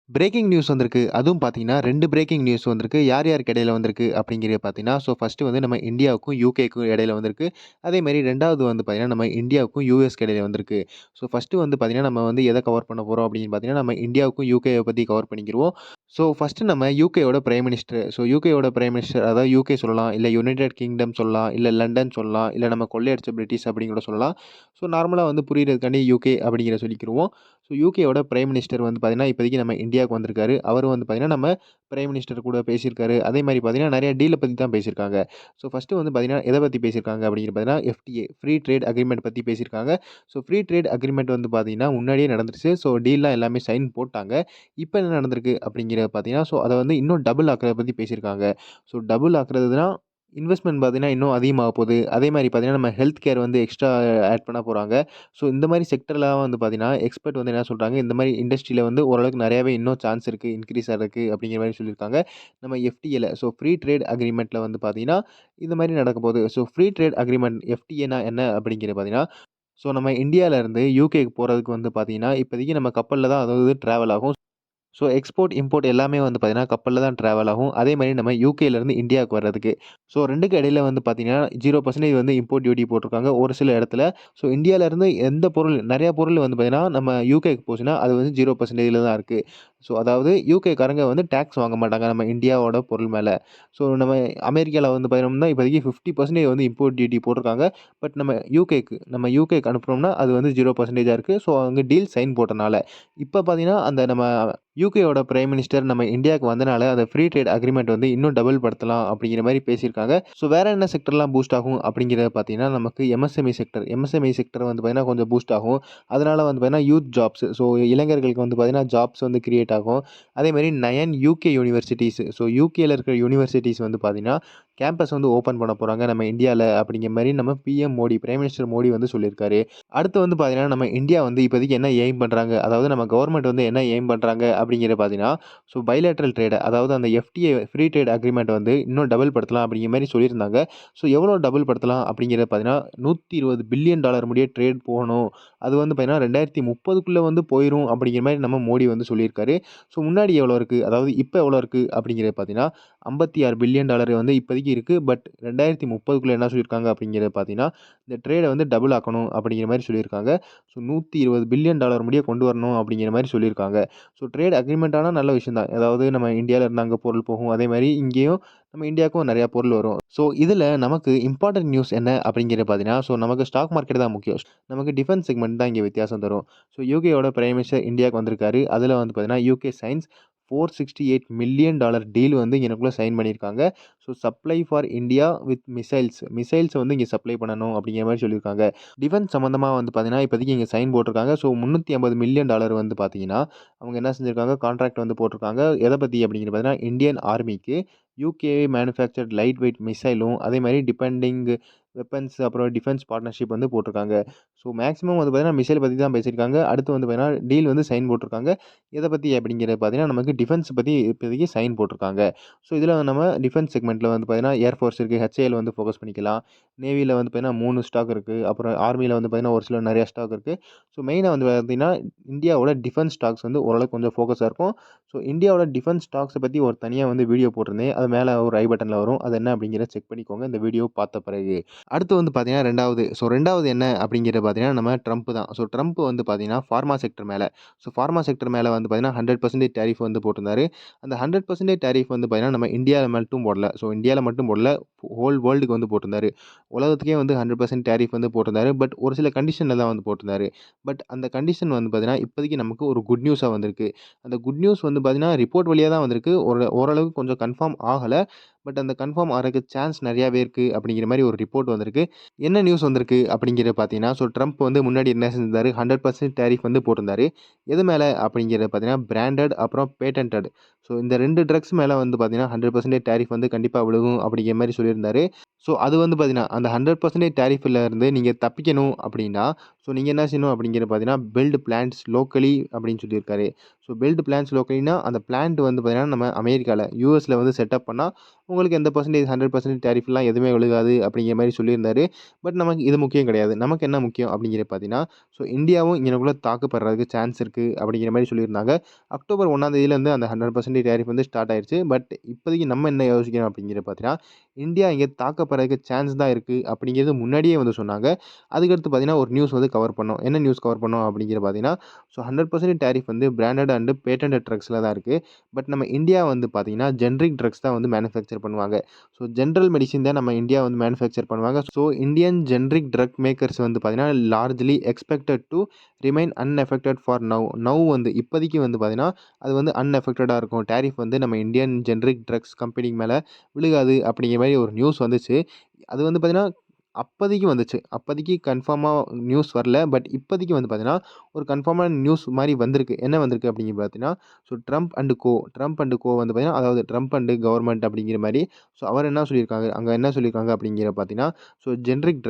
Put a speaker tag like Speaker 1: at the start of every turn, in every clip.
Speaker 1: Breaking news வந்திருக்கு. அதுவும் பார்த்தீங்கன்னா, 2 பிரேக்கிங் நியூஸ் வந்திருக்கு. யார் யாருக்கு இடையில வந்திருக்கு அப்படிங்கிறத பார்த்தீங்கன்னா, ஃபர்ஸ்ட்டு வந்து நம்ம இந்தியாவுக்கும், யுகேக்கும் இடையில வந்திருக்கு. அதேமாரி 2வது வந்து பார்த்தீங்கன்னா, நம்ம இந்தியாவுக்கும் யுஎஸ்க்கு இடையில வந்திருக்கு. ஃபர்ஸ்ட்டு வந்து பார்த்தீங்கன்னா, நம்ம வந்து எத கவர் பண்ண போறோம் அப்படின்னு பார்த்தீங்கன்னா, நம்ம இந்தியாவுக்கும், யுகேய பத்தி கவர் பண்ணிக்கிருவோம். ஃபர்ஸ்ட்டு நம்ம யுகேயோட பிரைம் மினிஸ்டர். யுகேயோட பிரைம் மினிஸ்டர் அதாவது யுகே சொல்லலாம், இல்ல யுனைட்டட் கிங்டம் சொல்லலாம், இல்ல லண்டன் சொல்லலாம், இல்ல நம்ம கொள்ளையடிச்ச பிரிட்டிஷ் அப்படின்னு கூட சொல்லலாம். நார்மலா வந்து புரியிறதுக்காண்டி யுகே அப்படிங்கிறத சொல்லிக்கிருவோம். யுகேயோட பிரைம் மினிஸ்டர் வந்து பார்த்தீங்கன்னா, இப்போதைக்கு நம்ம இந்தியாவுக்கு வந்திருக்காரு. அவரு வந்து பார்த்தீங்கன்னா, நம்ம பிரைம் மினிஸ்டர் கூட பேசியிருக்காரு. அதே மாரி பார்த்தீங்கன்னா, நெறைய டீல பத்தி தான் பேசியிருக்காங்க. ஃபர்ஸ்ட்டு வந்து பார்த்தீங்கன்னா, எத பத்தி பேசியிருக்காங்க அப்படிங்கிறது பார்த்தீங்கன்னா, எஃப்டிஏ ஃப்ரீ ட்ரேட் அக்ரீமெண்ட் பத்தி பேசியிருக்காங்க. ஃப்ரீ ட்ரேட் அக்ரீமெண்ட் வந்து பார்த்தீங்கன்னா, முன்னாடியே நடந்துருச்சு. டீல்லாம் எல்லாமே சைன் போட்டாங்க. இப்ப என்ன நடந்திருக்கு அப்படிங்கிறத பார்த்தீங்கன்னா, அத வந்து இன்னும் டபுள் ஆக்குறத பத்தி பேசியிருக்காங்க. டபுள் ஆக்குறதுனா இன்வெஸ்ட்மென்ட் பார்த்தீங்கன்னா, இன்னும் அதிகமாக போது. அதே மாரி பார்த்தீங்கன்னா, நம்ம ஹெல்த் கேர் வந்து எக்ஸ்ட்ரா ஆட் பண்ண போறாங்க. இந்த மாரி செக்டர்லாம் வந்து பார்த்தீங்கன்னா, எக்ஸ்பெர்ட் வந்து என்ன சொல்றாங்க, இந்த மாரி இண்டஸ்ட்ரியில வந்து ஓரளவுக்கு நெறையாவே இன்னும் சான்ஸ் இருக்கு. இன்கிரீஸ் ஆறதுக்கு அப்படிங்கிற மாரி சொல்லியிருக்காங்க. நம்ம எஃப்டிஏல ஃப்ரீ ட்ரேட் அக்ரீமெண்ட்ல வந்து பார்த்தீங்கன்னா, இந்த மாரி நடக்கப்போது. ஃப்ரீ ட்ரேட் அக்ரீமெண்ட் எஃப்டிஏனா என்ன அப்படிங்கிறது பார்த்தீங்கன்னா, நம்ம இந்தியால இருந்து யுகேக்கு போறதுக்கு வந்து பார்த்தீங்கன்னா, இப்போதைக்கு நம்ம கப்பல்ல தான் அதாவது டிராவல் ஆகும். எக்ஸ்போர்ட், இம்போர்ட் எல்லாமே வந்து பார்த்தீங்கன்னா, கப்பல்ல தான் ட்ராவல் ஆகும். அதே மாரி நம்ம யுகேலேருந்து இந்தியாவுக்கு வர்றதுக்கு. 2க்கும் இடையில வந்து பார்த்தீங்கன்னா, 0% வந்து இம்போர்ட் டியூட்டி போட்டிருக்காங்க ஒரு சில இடத்துல. இந்தியாலருந்து எந்த பொருள் நெறைய பொருள் வந்து பார்த்தீங்கன்னா, நம்ம யுகேக்கு போச்சுன்னா, அது வந்து 0%ல தான் இருக்கு. அதாவது யுகேக்காரங்க வந்து டாக்ஸ் வாங்க மாட்டாங்க, நம்ம இந்தியாவோட பொருள் மேல. நம்ம அமெரிக்கால வந்து பார்த்தீங்கன்னா, இப்போதைக்கு 50% வந்து இம்போர்ட் டியூட்டி போட்டிருக்காங்க. பட் நம்ம யுகேக்கு அனுப்புனோம்னா, அது வந்து 0%ஆ இருக்கு. அங்க டீல் சைன் போட்டனால. இப்ப பார்த்தீங்கன்னா, அந்த நம்ம யுகேயோட பிரைம் மினிஸ்டர் நம்ம இந்தியாவுக்கு வந்தனால, அந்த ஃப்ரீ ட்ரேட் அக்ரீமெண்ட் வந்து இன்னும் டபுள் படுத்தலாம் அப்படிங்கிற மாரி பேசியிருக்காங்க. வேற என்ன செக்டர்லாம் பூஸ்ட் ஆகும் அப்படிங்கிறத பார்த்தீங்கன்னா, நமக்கு எம்எஸ்எம்இ செக்டர். எம்எஸ்எம்இ செக்டர் வந்து பார்த்தீங்கன்னா, கொஞ்சம் பூஸ்ட் ஆகும். அதனால வந்து பார்த்தீங்கன்னா, யூத் ஜாப்ஸ் இளைஞர்களுக்கு வந்து பார்த்தீங்கன்னா, ஜாப்ஸ் வந்து கிரியேட் ஆகும். அதேமாரி 9 யுகே யூனிவர்சிட்டீஸ். யுகேல இருக்கிற யூனிவர்சிட்டீஸ் வந்து பார்த்தீங்கன்னா, கேம்பஸ் வந்து ஓப்பன் பண்ண போறாங்க நம்ம இந்தியால அப்படிங்கிற மாரி நம்ம PM Modi, prime minister Modi வந்து சொல்லியிருக்காரு. அடுத்து வந்து பார்த்தீங்கன்னா, நம்ம இந்தியா வந்து இப்போதைக்கு என்ன எய்ம் பண்றாங்க, அதாவது நம்ம கவர்ன்மெண்ட் வந்து என்ன எய்ம் பண்றாங்க அப்படிங்கிறத பார்த்தீங்கன்னா, பைலேட்டரல் ட்ரேட் அதாவது அந்த எஃப்டிஏ ஃப்ரீ ட்ரேட் அக்ரீமெண்ட் வந்து இன்னும் டபுள் படுத்தலாம் அப்படிங்கிற மாரி சொல்லியிருந்தாங்க. எவ்வளோ டபுள் படுத்தலாம் அப்படிங்கிறத பார்த்தீங்கன்னா, $120 பில்லியன் முடிய ட்ரேட் போகணும். அது வந்து பார்த்தீங்கன்னா, 2030க்குள்ள வந்து போயிரும் அப்படிங்கிற மாரி நம்ம மோடி வந்து சொல்லியிருக்காரு. முன்னாடி எவ்வளோ இருக்கு, அதாவது இப்ப எவ்வளோ இருக்கு அப்படிங்கிறத பார்த்தீங்கன்னா, $56 பில்லியன் வந்து இப்போதைக்கு இருக்கு. பட் 2030க்குள்ள என்ன சொல்லியிருக்காங்க அப்படிங்கிறத பார்த்தீங்கன்னா, இந்த ட்ரேட வந்து டபுள் ஆக்கணும் அப்படிங்கிற மாரி சொல்லியிருக்காங்க. $120 பில்லியன் முடிய கொண்டு வரணும் அப்படிங்கிற மாரி சொல்லியிருக்காங்க. ட்ரேட் அக்ரீமெண்ட் ஆனா நல்ல விஷயம் தான். அதாவது நம்ம இந்தியால இருந்து அங்க பொருள் போகும். அதே மாரி இங்கேயும் நம்ம இந்தியாவுக்கும் நெறைய பொருள் வரும். இதுல நமக்கு இம்பார்ட்டன்ட் நியூஸ் என்ன அப்படிங்கிறத பார்த்தீங்கன்னா, நமக்கு ஸ்டாக் மார்க்கெட் தான் முக்கியம். நமக்கு டிஃபென்ஸ் செக்மெண்ட் தான் இங்க வித்தியாசம் தரும். யுகேயோட பிரைம் மினிஸ்டர் இந்தியாவுக்கு வந்திருக்காரு. அதுல வந்து பார்த்தீங்கன்னா, யுகே சைன்ஸ் $468 மில்லியன் டீல் வந்து இங்கனக்குள்ள சைன் பண்ணியிருக்காங்க. Supply for India with missiles. Missiles வந்து இங்க சப்ளை பண்ணணும் அப்படிங்கிற மாரி சொல்லியிருக்காங்க. டிஃபென்ஸ் சம்மந்தமா வந்து பார்த்தீங்கன்னா, இப்போதைக்கு இங்க சைன் போட்டிருக்காங்க. $350 மில்லியன் வந்து பார்த்தீங்கன்னா, அவங்க என்ன செஞ்சிருக்காங்க, கான்ட்ராக்ட் வந்து போட்டிருக்காங்க. எத பத்தி அப்படிங்கிறது பார்த்தீங்கன்னா, இந்தியன் ஆர்மிக்கு யுகே மேனுஃபேக்சர்ட் லைட் வெயிட் மிசைலும், அதே மாரி டிபெண்டிங் வெப்பன்ஸ் அப்புறம் டிஃபென்ஸ் பார்ட்னர்ஷிப் வந்து போட்டிருக்காங்க. மேக்ஸிமம் வந்து பார்த்தீங்கன்னா, மிசைல் பத்தி தான் பேசியிருக்காங்க. அடுத்து வந்து பார்த்தீங்கன்னா, டீல் வந்து சைன் போட்டிருக்காங்க. எத பத்தி அப்படிங்கிறத பார்த்தீங்கன்னா, நமக்கு டிஃபென்ஸ் பத்தி இப்போதைக்கு சைன் போட்டிருக்காங்க. இதில நம்ம டிஃபென்ஸ் செக்மெண்ட்ல வந்து பார்த்தீங்கன்னா, ஏர் ஃபோர்ஸ் இருக்கு. ஹெச்ஏஎல் வந்து ஃபோக்கஸ் பண்ணிக்கலாம். நேவில வந்து பார்த்தீங்கன்னா 3 ஸ்டாக் இருக்கு. அப்புறம் ஆர்மில வந்து பார்த்தீங்கன்னா, ஒரு சில நெறைய ஸ்டாக் இருக்கு. மெயினா வந்து பார்த்தீங்கன்னா, இந்தியாவோட டிஃபென்ஸ் ஸ்டாக்ஸ் வந்து ஓரளவுக்கு கொஞ்சம் ஃபோக்கஸா இருக்கும். இந்தியாவோட டிஃபென்ஸ் ஸ்டாக்ஸ பத்தி ஒரு தனியா வந்து வீடியோ போட்டிருந்தேன். அது மேல ஒரு ஐ பட்டன்ல வரும். அது என்ன அப்படிங்கிறத செக் பண்ணிக்கோங்க, இந்த வீடியோ பார்த்த பிறகு. அடுத்து வந்து பார்த்தீங்கன்னா 2வது. 2வது என்ன அப்படிங்கிறத பார்த்தீங்கன்னா, நம்ம ட்ரம்ப் தான். ட்ரம்ப் வந்து பார்த்தீங்கன்னா, ஃபார்மா செக்டர் மேல. ஃபார்மா செக்டர் மேல வந்து பார்த்தீங்கன்னா, 100% டாரிஃப் வந்து போட்டிருந்தாரு. அந்த 100% டாரிஃப் வந்து பார்த்தீங்கன்னா, நம்ம இந்தியால மட்டும் போடல. இந்தியால மட்டும் போடல. ஹோல் வேர்ல்டுக்கு வந்து போட்டிருந்தாரு. உலகத்துக்கே வந்து 100% டாரிஃப் வந்து போட்டிருந்தாரு. பட் ஒரு சில கண்டிஷன்ல தான் வந்து போட்டிருந்தாரு. பட் அந்த கண்டிஷன் வந்து பார்த்தீங்கன்னா, இப்போதைக்கு நமக்கு ஒரு குட் நியூஸா வந்திருக்கு. அந்த குட் நியூஸ் வந்து பார்த்தீங்கன்னா, ரிப்போர்ட் வழியா தான் வந்திருக்கு. ஓரளவுக்கு கொஞ்சம் கன்ஃபார்ம் ஆகல. பட் அந்த கன்ஃபார்ம் ஆறதுக்கு சான்ஸ் நெறையாவே இருக்கு அப்படிங்கிற மாரி ஒரு ரிப்போர்ட் வந்திருக்கு. என்ன நியூஸ் வந்திருக்கு அப்படிங்கிறத பார்த்தீங்கன்னா, ட்ரம்ப் வந்து முன்னாடி என்ன செஞ்சிருந்தாரு, 100% டாரிஃப் வந்து போட்டிருந்தாரு. எது மேல அப்படிங்கிறத பார்த்தீங்கன்னா, பிராண்டட் அப்புறம் பேட்டன்டட். இந்த 2 ட்ரக்ஸ் மேல வந்து பார்த்தீங்கன்னா, 100% டாரிஃப் வந்து கண்டிப்பா விழுகும் அப்படிங்கிற மாரி சொல்லியிருந்தாரு. அது வந்து பார்த்தீங்கன்னா, அந்த 100% டாரிஃப்ல இருந்து நீங்க தப்பிக்கணும் அப்படின்னா, ஸோ நீங்க என்ன செய்யணும் அப்படிங்கிறது பார்த்தீங்கன்னா, பில்ட் பிளான்ட்ஸ் லோக்கலி அப்படின்னு சொல்லியிருக்காரு. ஸோ பில்ட் பிளான்ட்ஸ் லோக்கலினா அந்த பிளான்ட் வந்து பார்த்தீங்கன்னா, நம்ம அமெரிக்கால, யுஎஸ்ல வந்து செட்டப் பண்ணா, உங்களுக்கு எந்த பெர்சன்டேஜ் 100% டேரிஃப்லாம் எதுவுமே விழுகாது அப்படிங்கிற மாரி சொல்லியிருந்தாரு. பட் நமக்கு இது முக்கியம் கிடையாது. நமக்கு என்ன முக்கியம் அப்படிங்கிறது பார்த்தீங்கன்னா, ஸோ இந்தியாவும் இங்கனக்குள்ள தாக்கப்படுறதுக்கு சான்ஸ் இருக்கு அப்படிங்கிற மாரி சொல்லியிருந்தாங்க. அக்டோபர் 1ஆம் தேதியிலேருந்து அந்த 100% டேரிஃப் வந்து ஸ்டார்ட் ஆயிருச்சு. பட் இப்போதைக்கு நம்ம என்ன யோசிக்கிறோம் அப்படிங்கிறது பார்த்தீங்கன்னா, இந்தியா இங்க தாக்கப்படுறதுக்கு சான்ஸ் தான் இருக்கு அப்படிங்கிறது முன்னாடியே வந்து சொன்னாங்க. அதுக்கடுத்து பார்த்தீங்கன்னா, ஒரு நியூஸ் வந்து கவர் பண்ணோம். என்ன நியூஸ் கவர் பண்ணோம் அப்படிங்கிறது பார்த்தீங்கன்னா, ஸோ 100% டேரிஃப் வந்து பிராண்டட் அண்ட் பேட்டன்டட் ட்ரக்ஸ்ல தான் இருக்கு. பட் நம்ம இந்தியா வந்து பார்த்தீங்கன்னா, ஜெனரிக் ட்ரக்ஸ் தான் வந்து மேனுஃபேக்சர் பண்ணுவாங்க. ஸோ ஜெனரல் மெடிசின் தான் நம்ம இந்தியா வந்து மேனுஃபேக்சர் பண்ணுவாங்க. So Indian generic drug makers வந்து பார்த்தீங்கன்னா, largely expected to remain unaffected for now. Now வந்து இப்போதைக்கு வந்து பார்த்தீங்கன்னா, அது வந்து அன்அஃபெக்டடா இருக்கும். டேரிஃப் வந்து நம்ம இந்தியன் ஜெனரிக் ட்ரக்ஸ் கம்பெனி மேல விழுகாது அப்படிங்கிற மாரி ஒரு நியூஸ் வந்துச்சு. அது வந்து பார்த்தீங்கன்னா, அப்போதைக்கு வந்துச்சு. அப்போதைக்கு கன்ஃபார்மா நியூஸ் வரல. பட் இப்போதைக்கு வந்து பார்த்தீங்கன்னா, ஒரு கன்ஃபார்மான நியூஸ் மாரி வந்திருக்கு. என்ன வந்திருக்கு அப்படின்னு பார்த்தீங்கன்னா, ஸோ ட்ரம்ப் அண்ட் கோ வந்து பார்த்தீங்கன்னா, அதாவது ட்ரம்ப் அண்ட் கவர்ன்மென்ட் அப்படிங்கிற மாரி, ஸோ அவர் என்ன சொல்லியிருக்காங்க, அங்க என்ன சொல்லியிருக்காங்க அப்படிங்கிற பார்த்தீங்கன்னா, ஸோ ஜெனரிக்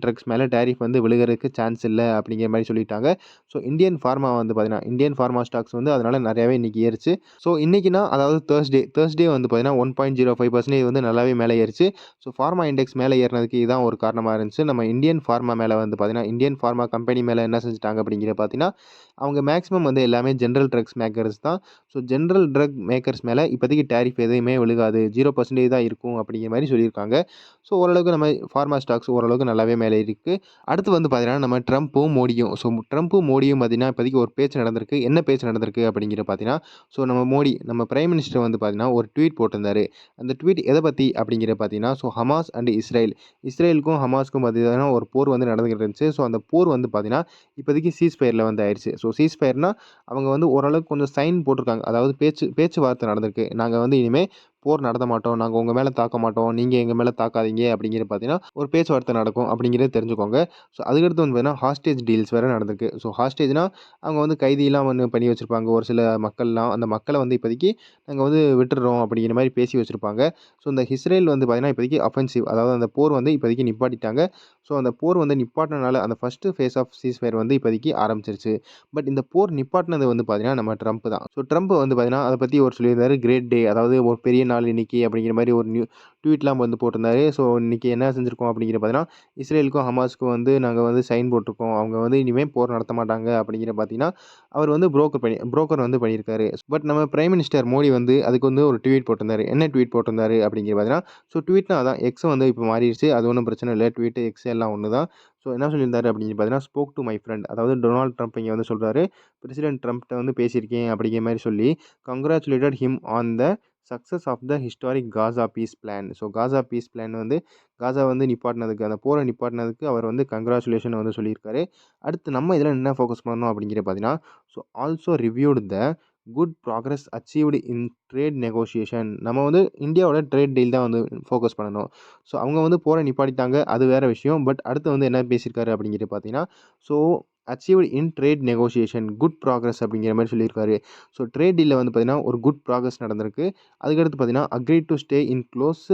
Speaker 1: ட்ரக்ஸ் மேல டாரிஃப் வந்து விழுகுறதுக்கு சான்ஸ் இல்ல அப்படிங்கிற மாரி சொல்லிட்டாங்க. ஸோ இந்தியன் ஃபார்மா வந்து பார்த்தீங்கன்னா, இந்தியன் ஃபார்மா ஸ்டாக்ஸ் வந்து அதனால நெறையாவே இன்னைக்கு ஏறுச்சு. ஸோ இன்னைக்குனா அதாவது தேர்ஸ்டே வந்து பார்த்தீங்கன்னா, 1.05% வந்து நல்லாவே மேலே ஏறுச்சு. ஸோ ஃபார்மா இண்டெக்ஸ் மேலே ஏறுனதுக்கு இதான் ஒரு காரணமா இருந்துச்சு. நம்ம இந்தியன் ஃபார்மா மேல வந்து பார்த்தீங்கன்னா, இந்தியன் ஃபார்மா கம்பெனி மேல என்ன செஞ்சுட்டாங்க அப்படிங்கிறத பார்த்தீங்கன்னா, அவங்க மேக்ஸிமம் வந்து எல்லாமே ஜெனரல் ட்ரக்ஸ் மேக்கர்ஸ் தான். ஸோ ஜெனரல் ட்ரக் மேக்கர்ஸ் மேல இப்போதைக்கு டாரிஃப் எதுவுமே விழுகாது. 0% தான் இருக்கும் அப்படிங்கிற மாரி சொல்லியிருக்காங்க. ஸோ ஓரளவுக்கு நம்ம ஃபார்மா ஸ்டாக்ஸ் ஓரளவுக்கு நல்லாவே மேலே இருக்கு. அடுத்து வந்து பார்த்தீங்கன்னா, நம்ம ட்ரம்ப்பும் மோடியும் பார்த்தீங்கன்னா, இப்போதைக்கு ஒரு பேச்சு நடந்திருக்கு. என்ன பேச்சு நடந்திருக்கு அப்படிங்கிறத பார்த்தீங்கன்னா, ஸோ நம்ம பிரைம் மினிஸ்டர் வந்து பார்த்தீங்கன்னா, ஒரு ட்வீட் போட்டிருந்தாரு. அந்த ட்வீட் எத பத்தி அப்படிங்கிறத பார்த்தீங்கன்னா, ஸோ ஹமாஸ் அண்ட் இஸ்ரேலுக்கும் ஹமாஸ்க்கும் பார்த்தீங்கன்னா ஒரு போர் வந்து நடந்துகிட்டு இருந்துச்சு. ஸோ அந்த போர் வந்து பார்த்தீங்கன்னா, இப்போதைக்கு சீஸ்ஃபயர்ல வந்து ஆயிருச்சு. ஸோ சீஸ்ஃபயர்னா அவங்க வந்து ஓரளவுக்கு கொஞ்சம் சைன் போட்டிருக்காங்க. அதாவது பேச்சுவார்த்தை நடந்திருக்கு. நாங்க வந்து இனிமே போர் நடத்த மாட்டோம். நாங்க உங்க மேல தாக்க மாட்டோம். நீங்க எங்க மேல தாக்காதீங்க அப்படிங்கிறது பார்த்தீங்கன்னா, ஒரு பேச்சுவார்த்தை நடக்கும் அப்படிங்கிறத தெரிஞ்சுக்கோங்க. ஸோ அதுக்கடுத்து வந்து பார்த்தீங்கன்னா, ஹாஸ்டேஜ் டீல்ஸ் வேற நடந்திருக்கு. ஸோ ஹாஸ்டேஜ்னா அவங்க வந்து கைதிலாம் வந்து பண்ணி வச்சிருப்பாங்க. ஒரு சில மக்கள்லாம். அந்த மக்கள வந்து இப்போதைக்கு நாங்க வந்து விட்டுர்றோம் அப்படிங்கிற மாரி பேசி வச்சிருப்பாங்க. ஸோ இந்த இஸ்ரேல் வந்து பார்த்தீங்கன்னா, இப்போதைக்கு அஃபென்சிவ் அதாவது அந்த போர் வந்து இப்போதைக்கு நிப்பாட்டிட்டாங்க. ஸோ அந்த போர் வந்து நிப்பாட்டினனால அந்த ஃபர்ஸ்ட்டு ஃபேஸ் ஆஃப் சீஸ்ஃபயர் வந்து இப்போதைக்கு ஆரம்பிச்சிருச்சு. பட் இந்த போர் நிப்பாட்டினது வந்து பார்த்தீங்கன்னா, நம்ம ட்ரம்ப் தான். ஸோ ட்ரம்ப் வந்து பார்த்தீங்கன்னா, அத பத்தி ஒரு சொல்லியிருந்தாரு. கிரேட் டே அதாவது ஒரு பெரிய நாள் இன்னைக்கு அப்படிங்கிற மாரி ஒரு ட்வீட்லாம் வந்து போட்டிருந்தாரு. ஸோ இன்னைக்கு என்ன செஞ்சிருக்கோம் அப்படிங்கிற பார்த்தீங்கன்னா, இஸ்ரேலுக்கும் ஹமாஸ்க்கும் வந்து நாங்க வந்து சைன் போட்டிருக்கோம். அவங்க வந்து இனிமே போர் நடத்த மாட்டாங்க அப்படிங்கிற பார்த்தீங்கன்னா, அவர் வந்து புரோக்கர் வந்து பண்ணியிருக்காரு. பட் நம்ம பிரைம் மினிஸ்டர் மோடி வந்து அதுக்கு வந்து ஒரு ட்வீட் போட்டிருந்தாரு. என்ன ட்வீட் போட்டிருந்தாரு அப்படிங்கிற பார்த்தீங்கன்னா, ஸோ ட்வீட்னா அதான் எக்ஸ் வந்து இப்போ மாறிருச்சு. அது ஒண்ணும் பிரச்சனை இல்ல. ட்வீட், எக்ஸ் எல்லாம் ஒண்ணு தான். ஸோ என்ன சொல்லியிருந்தாரு அப்படின்னு பார்த்தீங்கன்னா, ஸ்போக் டூ மை ஃப்ரெண்ட் அதாவது டொனால்ட் ட்ரம்ப் இங்க வந்து சொல்றாரு. பிரசிடென்ட் ட்ரம்ப்ட்ட வந்து பேசியிருக்கேன் அப்படிங்கிற மாரி சொல்லி, congratulated him on the success of the historic Gaza peace plan. So Gaza peace plan வந்து காசா வந்து நிப்பாட்டினதுக்கு, அந்த போர நிப்பாட்டினதுக்கு அவர் வந்து கங்ராச்சுலேஷன் வந்து சொல்லியிருக்காரு. அடுத்து நம்ம இதில என்ன ஃபோக்கஸ் பண்ணணும் அப்படிங்கிறத பார்த்தீங்கன்னா, so also reviewed the good progress achieved in trade negotiation. நம்ம வந்து இந்தியாவோட ட்ரேட் டீல் தான் வந்து ஃபோக்கஸ் பண்ணணும். ஸோ அவங்க வந்து போர நிப்பாட்டிட்டாங்க. அது வேற விஷயம். பட் அடுத்து வந்து என்ன பேசியிருக்காரு அப்படிங்கிறது பார்த்தீங்கன்னா, ஸோ அச்சீவ்டு இன் ட்ரேட் நெகோஷியேஷன் குட் ப்ராக்ரஸ் அப்படிங்கிற மாரி சொல்லியிருக்காரு. ஸோ ட்ரேட் டீல்ல வந்து பார்த்தீங்கன்னா, ஒரு குட் ப்ராக்ரஸ் நடந்திருக்கு. அதுக்கடுத்து பார்த்தீங்கன்னா, agreed to stay in close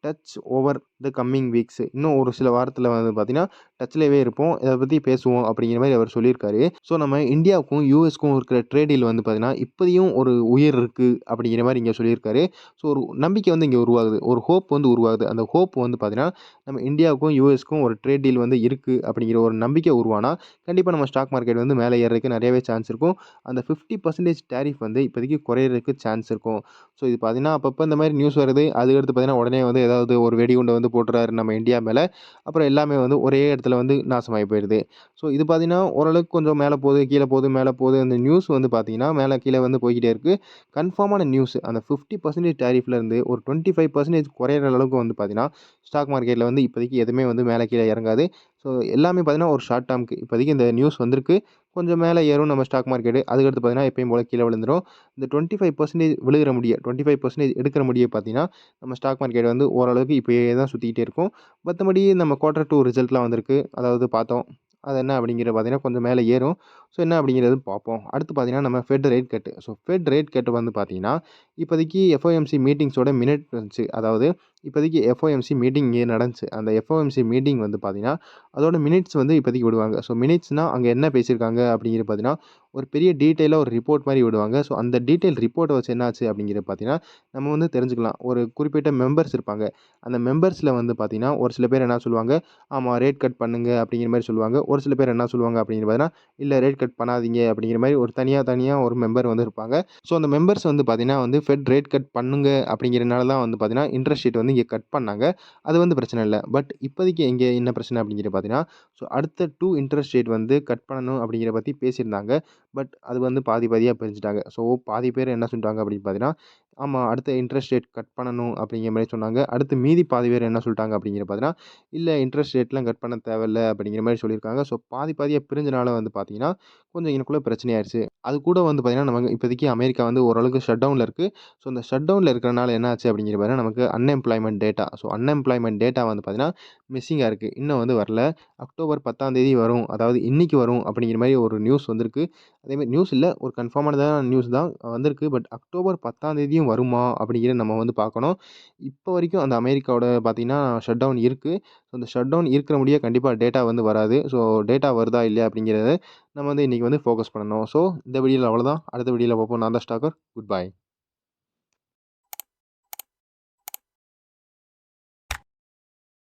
Speaker 1: touch over the coming weeks. இன்னும் ஒரு சில வாரத்தில வந்து பார்த்தீங்கன்னா, டச்லவே இருப்போம். இத பத்தி பேசுவோம் அப்படிங்கிற மாரி அவர் சொல்லியிருக்காரு. ஸோ நம்ம இந்தியாவுக்கும், யுஎஸ்க்கும் இருக்கிற ட்ரேட் டீல் வந்து பார்த்தீங்கன்னா, இப்பயும் ஒரு உயிர் இருக்கு அப்படிங்கிற மாரி இங்க சொல்லியிருக்காரு. ஸோ ஒரு நம்பிக்கை வந்து இங்க உருவாகுது. ஒரு ஹோப் வந்து உருவாகுது. அந்த ஹோப் வந்து பார்த்தீங்கன்னா, நம்ம இந்தியாவுக்கும், யுஎஸ்க்கும் ஒரு ட்ரேட் டீல் வந்து இருக்கு அப்படிங்கிற ஒரு நம்பிக்கை உருவானா, கண்டிப்பா நம்ம ஸ்டாக் மார்க்கெட் வந்து மேலே ஏறுறதுக்கு நெறையவே சான்ஸ் இருக்கும். அந்த 50% டாரிஃப் வந்து இப்போதைக்கு குறையறதுக்கு சான்ஸ் இருக்கும். ஸோ இது பார்த்தீங்கன்னா, அப்பப்ப இந்த மாரி நியூஸ் வருது. அதுக்கடுத்து பார்த்தீங்கன்னா, உடனே வந்து ஏதாவது ஒரு வெடிகுண்ட வந்து போட்டுறாரு நம்ம இந்தியா மேல. அப்புறம் எல்லாமே வந்து ஒரே இடத்துல வந்து நாசமாயி போயிருது. ஸோ இது பார்த்தீங்கன்னா, ஓரளவுக்கு கொஞ்சம் மேல போகுது, கீழ போகுது, மேல போகுது. அந்த நியூஸ் வந்து பார்த்தீங்கன்னா, மேல கீழ வந்து போய்க்கிட்டே இருக்கு. கன்ஃபார்மான நியூஸ் அந்த 50% டாரிஃப்ல இருந்து ஒரு 25% குறையிற அளவுக்கு வந்து பார்த்தீங்கன்னா, ஸ்டாக் மார்க்கெட்ல வந்து இப்போதைக்கு எதுவுமே வந்து மேல கீழ இறங்காது. ஸோ எல்லாமே பார்த்தீங்கன்னா, ஒரு ஷார்ட் டெர்ம்க்கு இப்போதைக்கு இந்த நியூஸ் வந்திருக்கு. கொஞ்சம் மேல ஏறும் நம்ம ஸ்டாக் மார்க்கெட்டு. அதுக்கடுத்து பார்த்தீங்கன்னா, எப்பயும் போல கீழ விழுந்துரும். இந்த 25% விழுகிற முடிய 25% எடுக்கிற முடிய பார்த்தீங்கன்னா, நம்ம ஸ்டாக் மார்க்கெட் வந்து ஓரளவுக்கு இப்படியே தான் சுத்திக்கிட்டே இருக்கும். மத்தபடி நம்ம குவார்ட்டர் 2 ரிசல்ட்லாம் வந்திருக்கு. அதாவது பார்த்தோம். அது என்ன அப்படிங்கிறது பார்த்தீங்கன்னா, கொஞ்சம் மேல ஏறும். ஸோ என்ன அப்படிங்கிறது பார்ப்போம். அடுத்து பார்த்தீங்கன்னா, நம்ம fed rate cut. So fed rate cut வந்து பார்த்தீங்கன்னா, இப்போதைக்கு எஃப்ஓஎம்சி மீட்டிங்ஸோட மினிட் வந்துச்சு. அதாவது இப்போதைக்கு எஃப்ஓஎம்சி மீட்டிங் இங்கே நடந்துச்சு. அந்த எஃப்ஓஎம்சி மீட்டிங் வந்து பார்த்தீங்கன்னா, அதோட மினிட்ஸ் வந்து இப்போதைக்கு விடுவாங்க. ஸோ மினிட்ஸ்னா அங்க என்ன பேசியிருக்காங்க அப்படிங்கிறது பார்த்தீங்கன்னா, ஒரு பெரிய டீட்டெயிலா ஒரு ரிப்போர்ட் மாரி விடுவாங்க. ஸோ அந்த டீட்டெயில் ரிப்போர்ட்ட வச்சு என்ன ஆச்சு அப்படிங்கிறது பார்த்தீங்கன்னா, நம்ம வந்து தெரிஞ்சுக்கலாம். ஒரு குறிப்பிட்ட மெம்பர்ஸ் இருப்பாங்க. அந்த மெம்பர்ஸ்ல வந்து பார்த்தீங்கன்னா, ஒரு சில பேர் என்ன சொல்லுவாங்க, ஆமா ரேட் கட் பண்ணுங்க அப்படிங்கிற மாரி சொல்லுவாங்க. ஒரு சில பேர் என்ன சொல்லுவாங்க அப்படின்னு பார்த்தீங்கன்னா, இல்ல ரேட் கட் பண்ணாதீங்க அப்படிங்கிற மாரி ஒரு தனியா தனியா ஒரு மெம்பர் வந்து இருப்பாங்க. ஸோ அந்த மெம்பர்ஸ் வந்து பார்த்தீங்கன்னா வந்து ஃபெட் ரேட் கட் பண்ணுங்க அப்படிங்கிறனால தான் வந்து பார்த்தீங்கன்னா, இன்ட்ரெஸ்ட் ரேட் வந்து இங்க கட் பண்ணாங்க. அது வந்து பிரச்சனை இல்ல. பட் இப்போதைக்கு இங்க என்ன பிரச்சனை அப்படிங்கிறது பார்த்தீங்கன்னா, ஸோ அடுத்த 2 இன்ட்ரெஸ்ட் ரேட் வந்து கட் பண்ணணும் அப்படிங்கிறத பத்தி பேசியிருந்தாங்க. பட் அது வந்து பாதி பாதியா பிரிச்சுட்டாங்க. ஸோ பாதி பேர் என்ன சொல்லிட்டாங்க அப்படின்னு பார்த்தீங்கன்னா, ஆமா அடுத்த இன்ட்ரெஸ்ட் ரேட் கட் பண்ணணும் அப்படிங்கிற மாரி சொன்னாங்க. அடுத்து மீதி பாதி பேர் என்ன சொல்லிட்டாங்க அப்படிங்கிற பார்த்தீங்கன்னா, இல்ல இன்ட்ரெஸ்ட் ரேட்லாம் கட் பண்ண தேவையில்ல அப்படிங்கிற மாரி சொல்லியிருக்காங்க. ஸோ பாதி பாதியா பிரிஞ்சனால வந்து பார்த்தீங்கன்னா, கொஞ்சம் எனக்குள்ள பிரச்சனையாயிருச்சு. அது கூட வந்து பார்த்தீங்கன்னா, நமக்கு இப்போதைக்கு அமெரிக்கா வந்து ஓரளவுக்கு ஷட் டவுன்ல இருக்கு. ஸோ இந்த ஷட் டவுன்ல இருக்கிறனால என்ன ஆச்சு அப்படிங்கிற பார்த்தீங்கன்னா, நமக்கு unemployment data. So unemployment data வந்து பார்த்தீங்கன்னா, மிஸ்ஸிங்கா இருக்கு. இன்னும் வந்து வரல. அக்டோபர் 10ஆம் தேதி வரும். அதாவது இன்னைக்கு வரும் அப்படிங்கிற மாரி ஒரு நியூஸ் வந்திருக்கு. அதேமாரி நியூஸ் இல்ல. ஒரு கன்ஃபார்மானதான நியூஸ் தான் வந்திருக்கு. பட் அக்டோபர் 10ஆம் தேதியும் வருமா? அப்படிங்கிறத நம்ம வந்து பார்க்கணும். இப்போ வரைக்கும் அந்த அமெரிக்காவோட பார்த்தீங்கன்னா, ஷட் டவுன் இருக்கு. ஸோ அந்த ஷட் டவுன் இருக்கிற முடிய கண்டிப்பா டேட்டா வந்து வராது. ஸோ டேட்டா வருதா? இல்லையா? அப்படிங்கிறத நம்ம வந்து இன்னைக்கு வந்து ஃபோக்கஸ் பண்ணணும். ஸோ இந்த வீடியோல அவ்வளோதான். அடுத்த வீடியோல பார்ப்போம். நான் தான் ஸ்டாக்கர். Good bye.